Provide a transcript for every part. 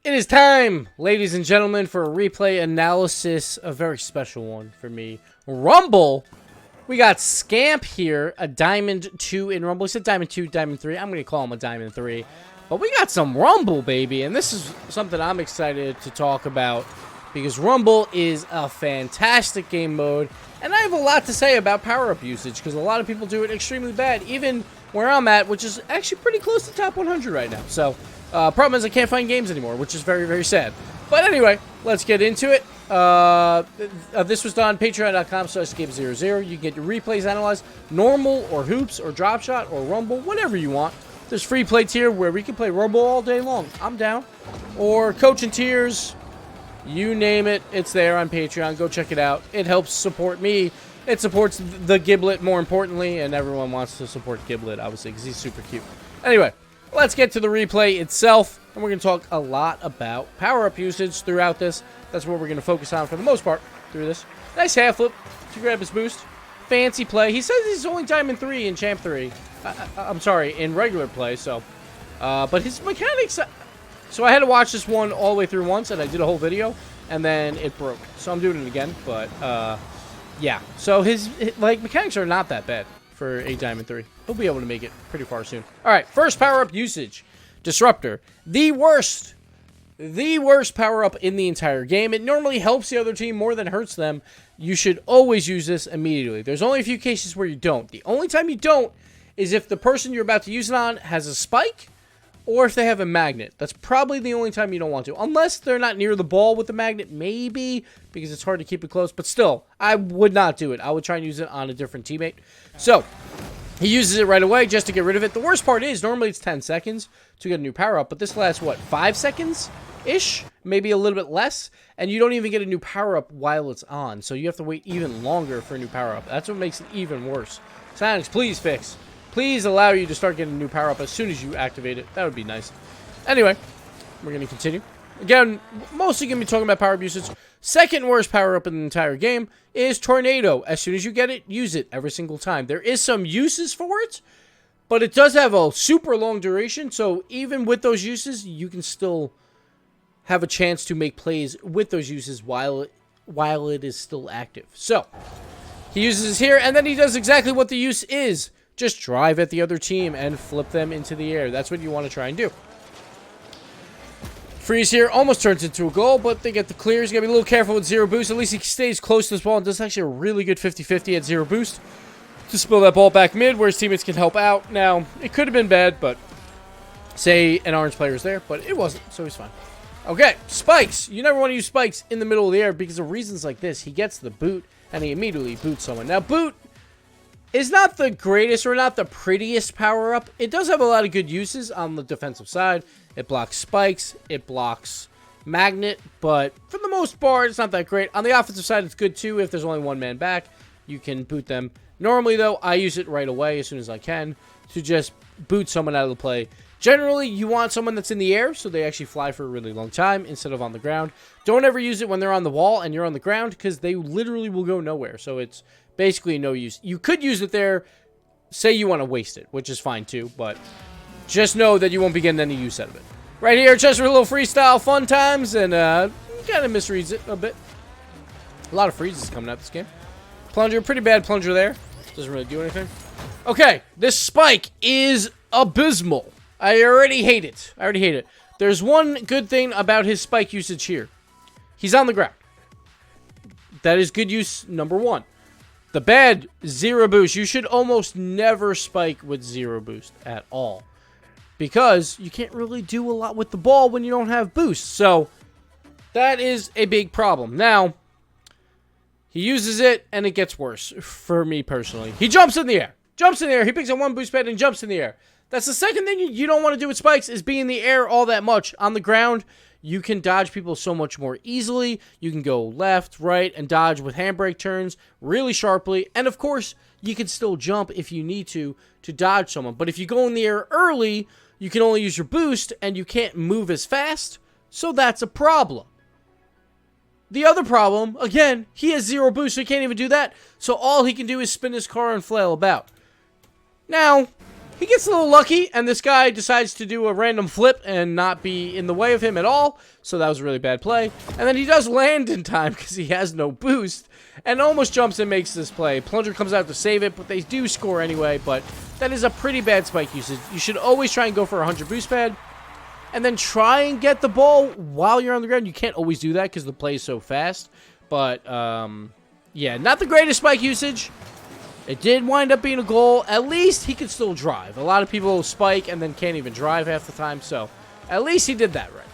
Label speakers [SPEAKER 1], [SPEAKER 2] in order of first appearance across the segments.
[SPEAKER 1] It is time, ladies and gentlemen, for a replay analysis, a very special one for me. Rumble. We got Scamp here, a Diamond 2 in Rumble. He said Diamond 2, Diamond 3. I'm going to call him a Diamond 3. But we got some Rumble, baby, and this is something I'm excited to talk about because Rumble is a fantastic game mode, and I have a lot to say about Powerup usage because a lot of people do it extremely bad, even where I'm at, which is actually pretty close to top 100 right now. So, problem is I can't find games anymore, which is very, very sad. But anyway, let's get into it. This was done on patreon.com/Gibbs00. You can get your replays analyzed, normal or hoops or drop shot or rumble, whatever you want. There's free play tier where we can play rumble all day long. I'm down. Or coaching tiers, you name it, it's there on Patreon. Go check it out. It helps support me. It supports the Giblet more importantly, and everyone wants to support Giblet, obviously, because he's super cute. Anyway, let's get to the replay itself, and we're going to talk a lot about power-up usage throughout this. That's what we're going to focus on for the most part through this. Nice half flip to grab his boost. Fancy play. He says he's only Diamond 3 in Champ 3. I'm sorry, in regular play, so. But his mechanics... So I had to watch this one all the way through once, and I did a whole video, and then it broke. So I'm doing it again, but, yeah. So his mechanics are not that bad for a Diamond 3. He'll be able to make it pretty far soon. All right, first power-up usage. Disruptor. The worst power-up in the entire game. It normally helps the other team more than hurts them. You should always use this immediately. There's only a few cases where you don't. The only time you don't is if the person you're about to use it on has a spike or if they have a magnet. That's probably the only time you don't want to. Unless they're not near the ball with the magnet, maybe, because it's hard to keep it close. But still, I would not do it. I would try and use it on a different teammate. So, he uses it right away just to get rid of it. The worst part is, normally it's 10 seconds to get a new power-up, but this lasts, what, 5 seconds-ish? Maybe a little bit less, and you don't even get a new power-up while it's on, so you have to wait even longer for a new power-up. That's what makes it even worse. Sonics, please fix. Please allow you to start getting a new power-up as soon as you activate it. That would be nice. Anyway, we're going to continue. Again, mostly going to be talking about power-up usage. Second worst power-up in the entire game is Tornado. As soon as you get it, use it every single time. There is some uses for it, but it does have a super long duration, so even with those uses, you can still have a chance to make plays with those uses while it is still active. So, he uses it here, and then he does exactly what the use is. Just drive at the other team and flip them into the air. That's what you want to try and do. Freeze here almost turns into a goal, but they get the clear. He's going to be a little careful with zero boost. At least he stays close to this ball and does actually a really good 50-50 at zero boost to spill that ball back mid where his teammates can help out. Now, it could have been bad, but say an orange player is there, but it wasn't, so he's fine. Okay, spikes. You never want to use spikes in the middle of the air because of reasons like this. He gets the boot, and he immediately boots someone. Now, boot is not the greatest or not the prettiest power-up. It does have a lot of good uses on the defensive side. It blocks spikes. It blocks magnet. But for the most part, it's not that great. On the offensive side, it's good too. If there's only one man back, you can boot them. Normally, though, I use it right away as soon as I can to just boot someone out of the play. Generally, you want someone that's in the air so they actually fly for a really long time instead of on the ground. Don't ever use it when they're on the wall and you're on the ground because they literally will go nowhere. So it's basically no use. You could use it there, say you want to waste it, which is fine too, but just know that you won't be getting any use out of it. Right here, just for a little freestyle fun times, and kind of misreads it a bit. A lot of freezes coming out this game. Plunger, pretty bad plunger there. Doesn't really do anything. Okay, this spike is abysmal. I already hate it. There's one good thing about his spike usage here. He's on the ground. That is good use number one. The bad, zero boost. You should almost never spike with zero boost at all. Because you can't really do a lot with the ball when you don't have boost. So, that is a big problem. Now, he uses it, and it gets worse for me personally. He jumps in the air. He picks up one boost pad and jumps in the air. That's the second thing you don't want to do with spikes is be in the air all that much. On the ground, you can dodge people so much more easily. You can go left, right, and dodge with handbrake turns really sharply. And of course, you can still jump if you need to dodge someone. But if you go in the air early, you can only use your boost and you can't move as fast. So that's a problem. The other problem, again, he has zero boost, so he can't even do that. So all he can do is spin his car and flail about. Now, he gets a little lucky, and this guy decides to do a random flip and not be in the way of him at all. So that was a really bad play. And then he does land in time because he has no boost, and almost jumps and makes this play. Plunger comes out to save it, but they do score anyway. But that is a pretty bad spike usage. You should always try and go for a 100 boost pad, and then try and get the ball while you're on the ground. You can't always do that because the play is so fast. But, yeah, not the greatest spike usage. It did wind up being a goal. At least he could still drive. A lot of people spike and then can't even drive half the time. So, at least he did that right.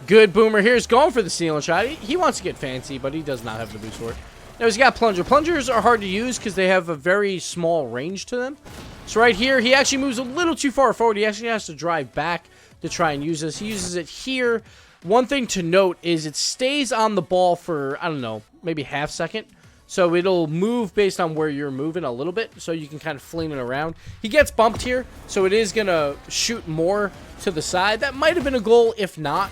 [SPEAKER 1] Good boomer here is going for the ceiling shot. He wants to get fancy, but he does not have the boost for it. Now, he's got plunger. Plungers are hard to use because they have a very small range to them. So, right here, he actually moves a little too far forward. He actually has to drive back to try and use this. He uses it here. One thing to note is it stays on the ball for, I don't know, maybe half second. So it'll move based on where you're moving a little bit, so you can kind of fling it around. He gets bumped here, so it is going to shoot more to the side. That might have been a goal if not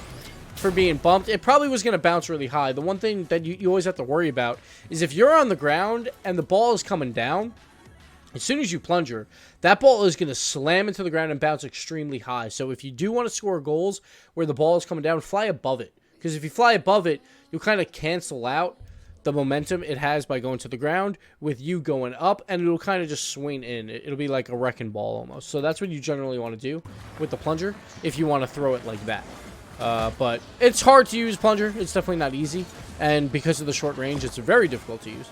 [SPEAKER 1] for being bumped. It probably was going to bounce really high. The one thing that you always have to worry about is if you're on the ground and the ball is coming down, as soon as you plunger, that ball is going to slam into the ground and bounce extremely high. So if you do want to score goals where the ball is coming down, fly above it. Because if you fly above it, you'll kind of cancel out the momentum it has by going to the ground with you going up, and it'll kind of just swing in. It'll be like a wrecking ball almost. So that's what you generally want to do with the plunger if you want to throw it like that. But it's hard to use plunger. It's definitely not easy, and because of the short range, it's very difficult to use.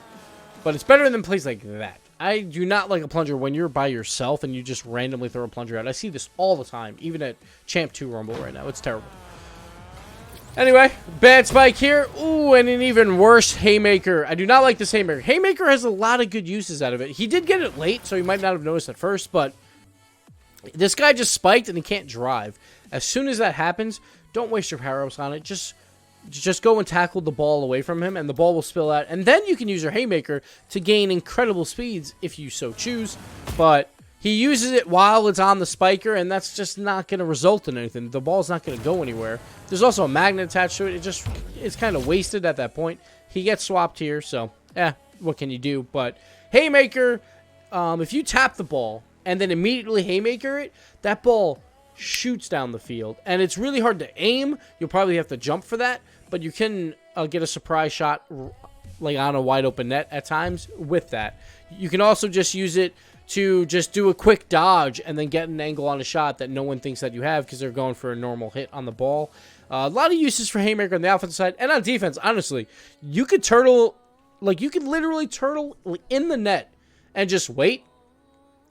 [SPEAKER 1] But it's better than plays like that. I do not like a plunger when you're by yourself and you just randomly throw a plunger out. I see this all the time, even at Champ 2 Rumble right now. It's terrible. Anyway, bad spike here. Ooh, and an even worse Haymaker. I do not like this Haymaker. Haymaker has a lot of good uses out of it. He did get it late, so you might not have noticed at first, but this guy just spiked and he can't drive. As soon as that happens, don't waste your power-ups on it. Just go and tackle the ball away from him, and the ball will spill out. And then you can use your Haymaker to gain incredible speeds if you so choose. But he uses it while it's on the spiker, and that's just not going to result in anything. The ball's not going to go anywhere. There's also a magnet attached to it. It's kind of wasted at that point. He gets swapped here, so, what can you do? But Haymaker, if you tap the ball and then immediately Haymaker it, that ball shoots down the field. And it's really hard to aim. You'll probably have to jump for that. But you can get a surprise shot like on a wide open net at times with that. You can also just use it to just do a quick dodge and then get an angle on a shot that no one thinks that you have because they're going for a normal hit on the ball. A lot of uses for Haymaker on the offensive side and on defense. Honestly, you could turtle, like you could literally turtle in the net and just wait,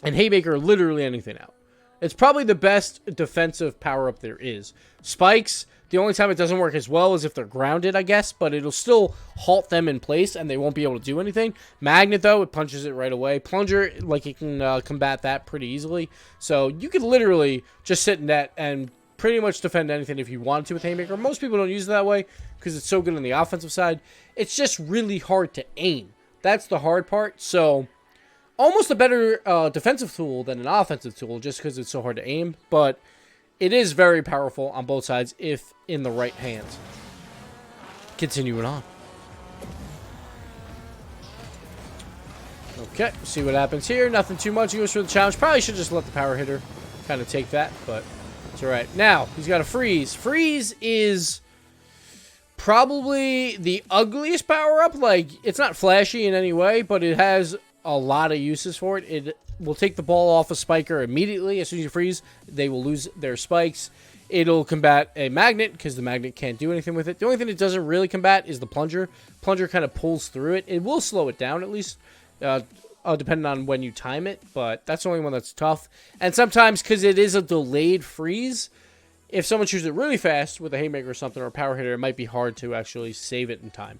[SPEAKER 1] and Haymaker literally anything out. It's probably the best defensive power-up there is. Spikes, the only time it doesn't work as well is if they're grounded, I guess, but it'll still halt them in place and they won't be able to do anything. Magnet, though, it punches it right away. Plunger, like, it can combat that pretty easily. So you could literally just sit in net and pretty much defend anything if you wanted to with Haymaker. Most people don't use it that way because it's so good on the offensive side. It's just really hard to aim. That's the hard part. So almost a better defensive tool than an offensive tool just because it's so hard to aim. But it is very powerful on both sides if in the right hands. Continuing on. Okay, see what happens here. Nothing too much. He goes for the challenge. Probably should just let the power hitter kind of take that, but it's all right. Now, he's got a freeze. Freeze is probably the ugliest power-up. Like, it's not flashy in any way, but it has a lot of uses for it. It will take the ball off a spiker immediately. As soon as you freeze, they will lose their spikes. It'll combat a magnet because the magnet can't do anything with it. The only thing it doesn't really combat is the plunger. Plunger kind of pulls through it. It will slow it down at least, depending on when you time it, but that's the only one that's tough. And sometimes, because it is a delayed freeze, if someone shoots it really fast with a Haymaker or something or a power hitter, it might be hard to actually save it in time.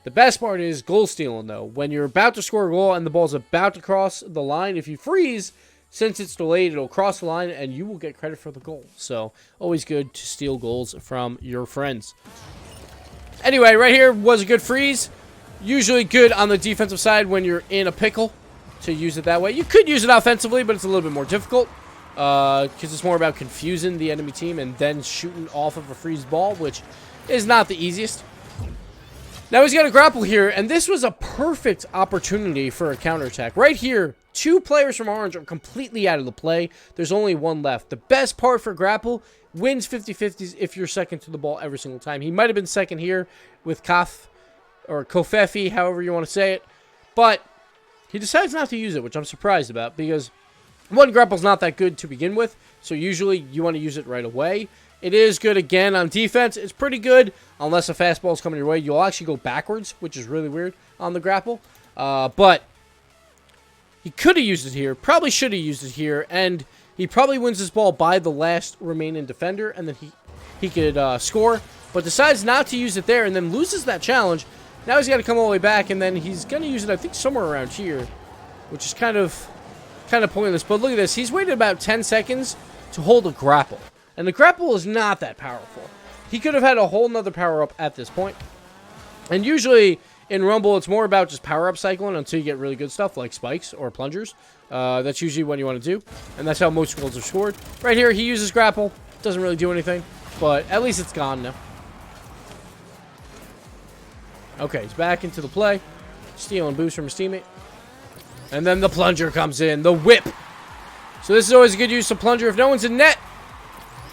[SPEAKER 1] The best part is goal stealing, though. When you're about to score a goal and the ball's about to cross the line, if you freeze, since it's delayed, it'll cross the line and you will get credit for the goal. So, always good to steal goals from your friends. Anyway, right here was a good freeze. Usually good on the defensive side when you're in a pickle to use it that way. You could use it offensively, but it's a little bit more difficult because it's more about confusing the enemy team and then shooting off of a freeze ball, which is not the easiest. Now he's got a grapple here, and this was a perfect opportunity for a counterattack. Right here, 2 players from orange are completely out of the play. There's only 1 left. The best part for grapple, wins 50-50s if you're second to the ball every single time. He might have been second here with Kaf, or Kofefi, however you want to say it. But he decides not to use it, which I'm surprised about, because 1, grapple's not that good to begin with, so usually you want to use it right away. It is good again on defense. It's pretty good unless a fastball is coming your way. You'll actually go backwards, which is really weird on the grapple. But he could have used it here. Probably should have used it here. And he probably wins this ball by the last remaining defender. And then he could score. But decides not to use it there and then loses that challenge. Now he's got to come all the way back. And then he's going to use it, I think, somewhere around here. Which is kind of pointless. But look at this. He's waited about 10 seconds to hold a grapple. And the grapple is not that powerful. He could have had a whole nother power-up at this point. And usually in Rumble, it's more about just power-up cycling until you get really good stuff like spikes or plungers. That's usually what you want to do. And that's how most goals are scored. Right here, he uses grapple. Doesn't really do anything. But at least it's gone now. Okay, he's back into the play. Stealing boost from his teammate. And then the plunger comes in. The whip. So this is always a good use of plunger if no one's in net.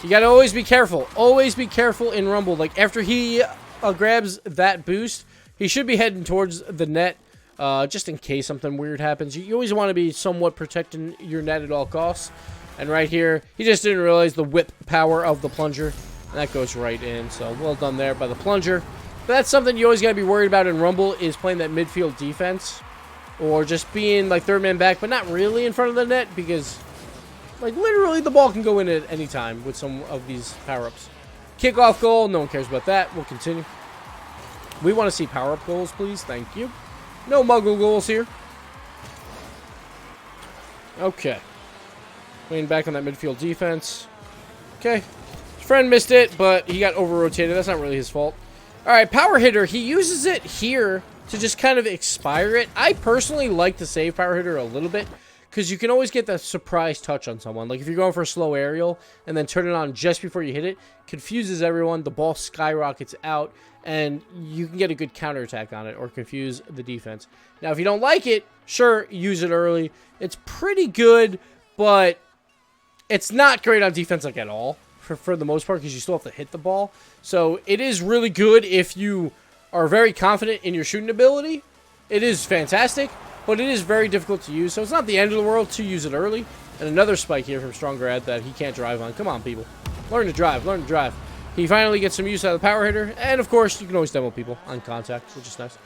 [SPEAKER 1] You gotta always be careful. Always be careful in Rumble. Like, after he grabs that boost, he should be heading towards the net, just in case something weird happens. You always want to be somewhat protecting your net at all costs. And right here, he just didn't realize the whip power of the plunger. And that goes right in. So, well done there by the plunger. But that's something you always gotta be worried about in Rumble, is playing that midfield defense. Or just being, like, third man back, but not really in front of the net, because... like, literally, the ball can go in at any time with some of these power-ups. Kickoff goal. No one cares about that. We'll continue. We want to see power-up goals, please. Thank you. No muggle goals here. Okay. Playing back on that midfield defense. Okay. His friend missed it, but he got over-rotated. That's not really his fault. All right, power hitter. He uses it here to just kind of expire it. I personally like to save power hitter a little bit, because you can always get that surprise touch on someone. Like if you're going for a slow aerial and then turn it on just before you hit it, confuses everyone, the ball skyrockets out, and you can get a good counterattack on it or confuse the defense. Now, if you don't like it, sure, use it early. It's pretty good, but it's not great on defense like at all for the most part, because you still have to hit the ball. So it is really good if you are very confident in your shooting ability. It is fantastic. But it is very difficult to use, so it's not the end of the world to use it early. And another spike here from Strongrad that he can't drive on. Come on, people. Learn to drive. Learn to drive. He finally gets some use out of the power hitter. And, of course, you can always demo people on contact, which is nice.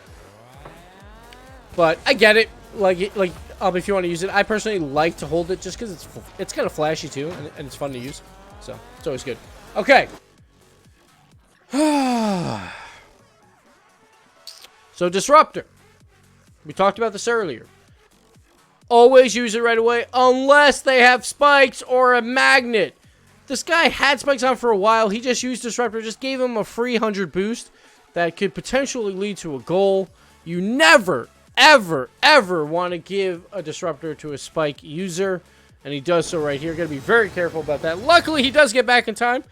[SPEAKER 1] But I get it. Like if you want to use it. I personally like to hold it just because it's kind of flashy, too. And it's fun to use. So, it's always good. Okay. So, Disruptor. We talked about this earlier. Always use it right away unless they have spikes or a magnet. This guy had spikes on for a while. He just used Disruptor. Just gave him a free 100 boost that could potentially lead to a goal. You never, ever, ever want to give a Disruptor to a spike user. And he does so right here. Got to be very careful about that. Luckily, he does get back in time.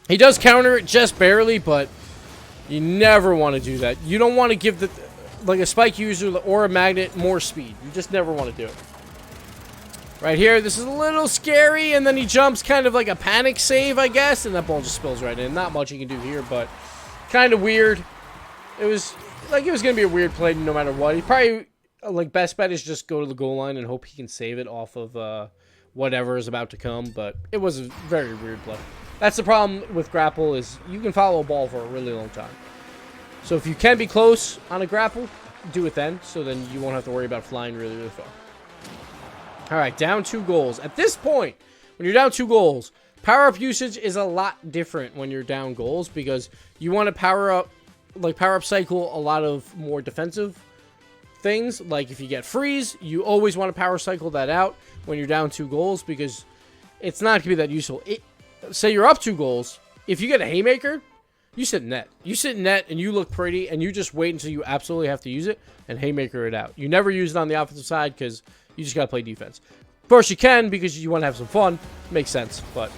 [SPEAKER 1] He does counter it just barely, but you never want to do that. You don't want to give like a spike user or a magnet more speed. You just never want to do it. Right here, this is a little scary, and then he jumps kind of like a panic save, I guess, and that ball just spills right in. Not much he can do here, but kind of weird. It was going to be a weird play no matter what. He probably, like, best bet is just go to the goal line and hope he can save it off of whatever is about to come, but it was a very weird play. That's the problem with Grapple, is you can follow a ball for a really long time. So if you can be close on a grapple, do it then, so then you won't have to worry about flying really, really far. All right, down 2 goals. At this point, when you're down 2 goals, power-up usage is a lot different when you're down goals, because you want to power-up cycle a lot of more defensive things. Like if you get freeze, you always want to power cycle that out when you're down 2 goals, because it's not going to be that useful. Say you're up 2 goals, if you get a Haymaker, you sit in net. You sit in net and you look pretty, and you just wait until you absolutely have to use it and Haymaker it out. You never use it on the offensive side because you just got to play defense. Of course, you can because you want to have some fun. Makes sense. But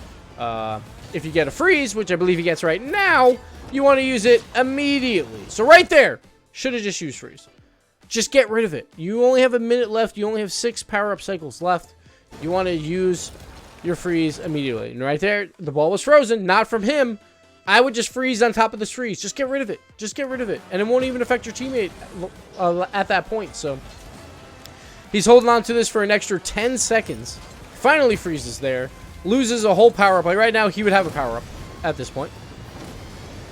[SPEAKER 1] if you get a freeze, which I believe he gets right now, you want to use it immediately. So right there, should have just used freeze. Just get rid of it. You only have a minute left. You only have 6 power-up cycles left. You want to use your freeze immediately. And right there, the ball was frozen, not from him. I would just freeze on top of this freeze. Just get rid of it. Just get rid of it. And it won't even affect your teammate at that point. So he's holding on to this for an extra 10 seconds. Finally freezes there. Loses a whole power-up. Like right now, he would have a power-up at this point.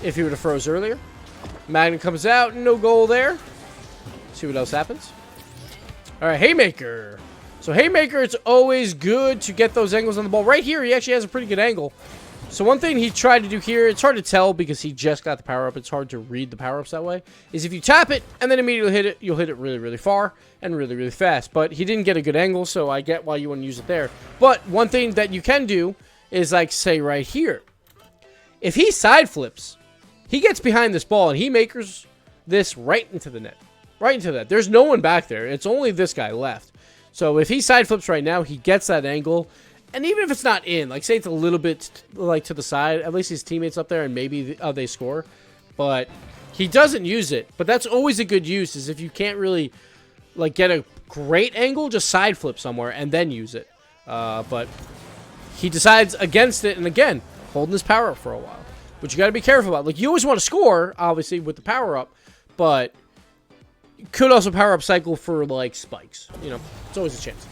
[SPEAKER 1] If he would have froze earlier. Magnet comes out. No goal there. See what else happens. All right, Haymaker. So Haymaker, it's always good to get those angles on the ball. Right here, he actually has a pretty good angle. So one thing he tried to do here, it's hard to tell because he just got the power-up. It's hard to read the power-ups that way. Is if you tap it and then immediately hit it, you'll hit it really, really far and really, really fast. But he didn't get a good angle, so I get why you want to use it there. But one thing that you can do is, like, say right here. If he side flips, he gets behind this ball and he makers this right into the net. Right into that. There's no one back there. It's only this guy left. So if he side flips right now, he gets that angle. And even if it's not in, like say it's a little bit like to the side, at least his teammates up there and maybe they score. But he doesn't use it. But that's always a good use is if you can't really like get a great angle, just side flip somewhere and then use it. But he decides against it and again, holding his power up for a while. But you got to be careful about. Like you always want to score, obviously, with the power up. But you could also power up cycle for like spikes. You know, it's always a chance.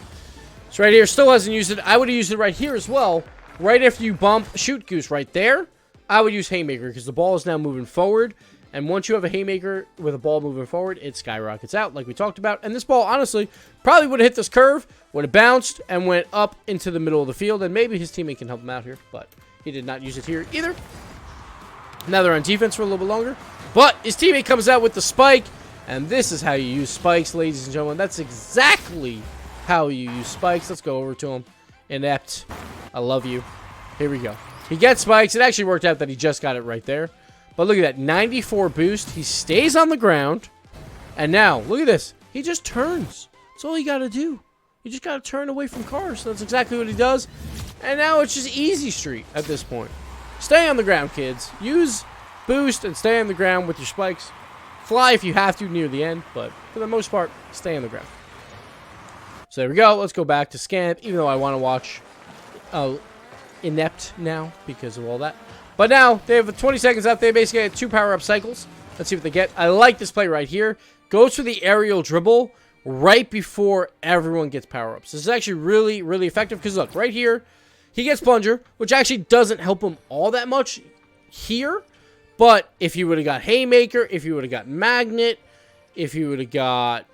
[SPEAKER 1] So right here, still hasn't used it. I would have used it right here as well. Right after you bump Shoot Goose right there, I would use Haymaker because the ball is now moving forward. And once you have a Haymaker with a ball moving forward, it skyrockets out like we talked about. And this ball, honestly, probably would have hit this curve, would have bounced, and went up into the middle of the field. And maybe his teammate can help him out here, but he did not use it here either. Now they're on defense for a little bit longer. But his teammate comes out with the spike. And this is how you use spikes, ladies and gentlemen. That's exactly how you use spikes. Let's go over to him. Inept. I love you. Here we go. He gets spikes. It actually worked out that he just got it right there. But look at that. 94 boost. He stays on the ground. And now, look at this. He just turns. That's all you got to do. You just got to turn away from cars. That's exactly what he does. And now it's just easy street at this point. Stay on the ground, kids. Use boost and stay on the ground with your spikes. Fly if you have to near the end. But for the most part, stay on the ground. So there we go. Let's go back to Scamp, even though I want to watch Inept now because of all that. But now, they have 20 seconds left. They basically get 2 power-up cycles. Let's see what they get. I like this play right here. Goes for the aerial dribble right before everyone gets power-ups. This is actually really, really effective because, look, right here, he gets plunger, which actually doesn't help him all that much here. But if you would have got Haymaker, if you would have got Magnet, if you would have got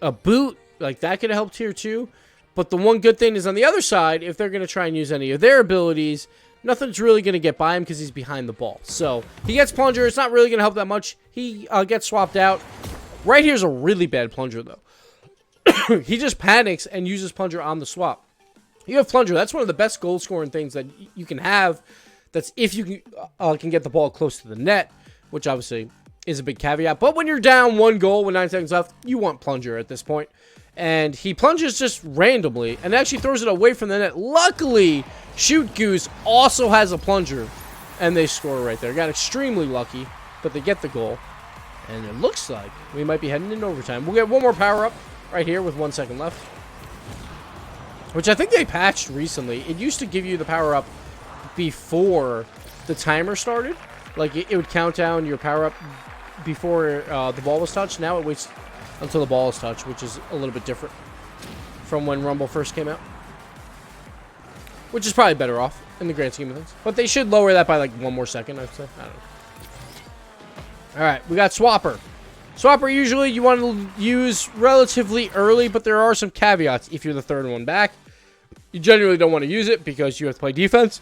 [SPEAKER 1] a boot, like, that could have helped here, too. But the one good thing is on the other side, if they're going to try and use any of their abilities, nothing's really going to get by him because he's behind the ball. So, he gets Plunger. It's not really going to help that much. He gets swapped out. Right here's a really bad Plunger, though. He just panics and uses Plunger on the swap. You have Plunger. That's one of the best goal-scoring things that you can have. That's if you can get the ball close to the net, which obviously is a big caveat. But when you're down 1 goal with 9 seconds left, you want Plunger at this point. And he plunges just randomly and actually throws it away from the net. Luckily, Shoot Goose also has a plunger. And they score right there. Got extremely lucky, but they get the goal. And it looks like we might be heading in overtime. We'll get one more power-up right here with 1 second left. Which I think they patched recently. It used to give you the power-up before the timer started. Like, it would count down your power-up before the ball was touched. Now it waits until the ball is touched, which is a little bit different from when Rumble first came out. Which is probably better off in the grand scheme of things. But they should lower that by like 1 more second, I'd say. I don't know. Alright, we got Swapper. Swapper usually you want to use relatively early, but there are some caveats if you're the third one back. You generally don't want to use it because you have to play defense.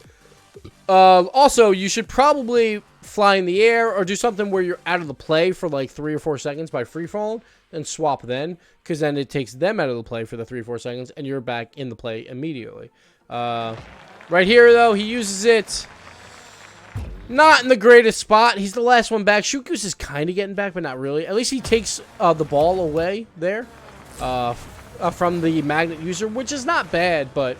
[SPEAKER 1] Also, you should probably fly in the air or do something where you're out of the play for like 3 or 4 seconds by free falling and swap then, because then it takes them out of the play for the 3 or 4 seconds and you're back in the play immediately. Right here, though, he uses it not in the greatest spot. He's the last one back. Shoot Goose is kind of getting back, but not really. At least he takes the ball away there from the magnet user, which is not bad, but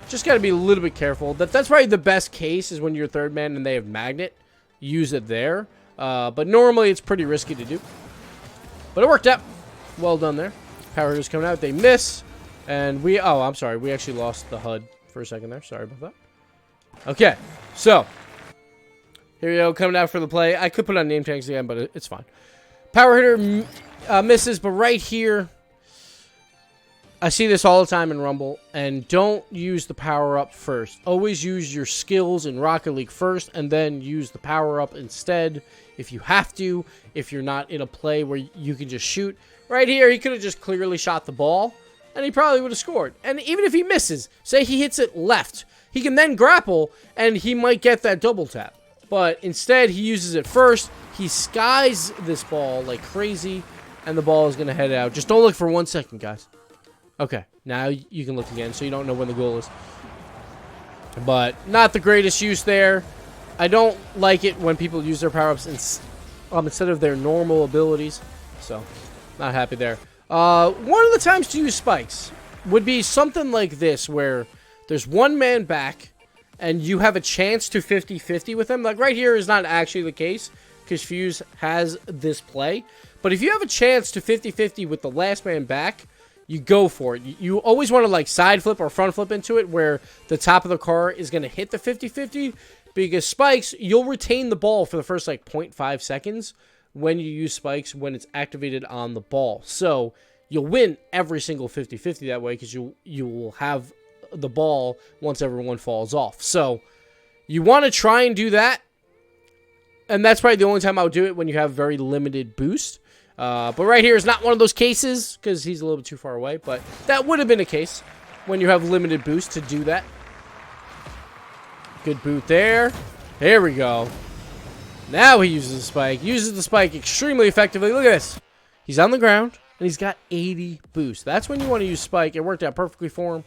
[SPEAKER 1] just got to be a little bit careful. That's probably the best case is when you're third man and they have magnet. Use it there. But normally it's pretty risky to do. But it worked out. Well done there. Power hitters coming out. They miss. And we... Oh, I'm sorry. We actually lost the HUD for a second there. Sorry about that. Okay. So. Here we go. Coming out for the play. I could put on name tags again, but it's fine. Power hitter misses. But right here... I see this all the time in Rumble, and don't use the power-up first. Always use your skills in Rocket League first, and then use the power-up instead if you have to, if you're not in a play where you can just shoot. Right here, he could have just clearly shot the ball, and he probably would have scored. And even if he misses, say he hits it left, he can then grapple, and he might get that double tap. But instead, he uses it first, he skies this ball like crazy, and the ball is going to head out. Just don't look for 1 second, guys. Okay, now you can look again, so you don't know when the goal is. But not the greatest use there. I don't like it when people use their power-ups instead of their normal abilities. So, not happy there. One of the times to use spikes would be something like this, where there's one man back, and you have a chance to 50-50 with them. Like right here is not actually the case, because Fuse has this play. But if you have a chance to 50-50 with the last man back... You go for it. You always want to like side flip or front flip into it where the top of the car is going to hit the 50-50 because spikes, you'll retain the ball for the first like 0.5 seconds when you use spikes when it's activated on the ball. So you'll win every single 50-50 that way because you will have the ball once everyone falls off. So you want to try and do that. And that's probably the only time I'll do it when you have very limited boost. But right here is not one of those cases because he's a little bit too far away. But that would have been a case when you have limited boost to do that. Good boot there. There we go. Now he uses the spike. Uses the spike extremely effectively. Look at this. He's on the ground and he's got 80 boost. That's when you want to use spike. It worked out perfectly for him.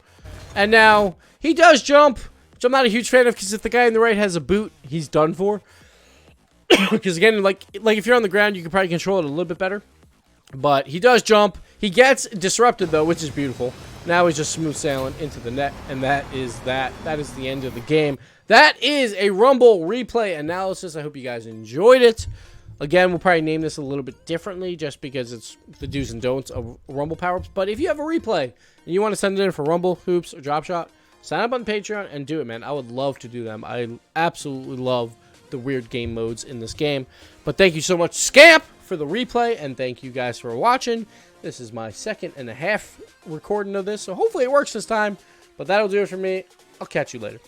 [SPEAKER 1] And now he does jump, which I'm not a huge fan of because if the guy in the right has a boot, he's done for. Because again, like if you're on the ground, you can probably control it a little bit better. But he does jump. He gets disrupted though, which is beautiful. Now he's just smooth sailing into the net, and that is that. That is the end of the game. That is a Rumble replay analysis. I hope you guys enjoyed it. Again, we'll probably name this a little bit differently just because it's the do's and don'ts of Rumble Powerups. But if you have a replay and you want to send it in for Rumble, Hoops, or Drop Shot, sign up on Patreon and do it, man. I would love to do them. I absolutely love the weird game modes in this game. But thank you so much, Scamp, for the replay, and thank you guys for watching. This is my 2.5 recording of this, so hopefully it works this time. But that'll do it for me. I'll catch you later.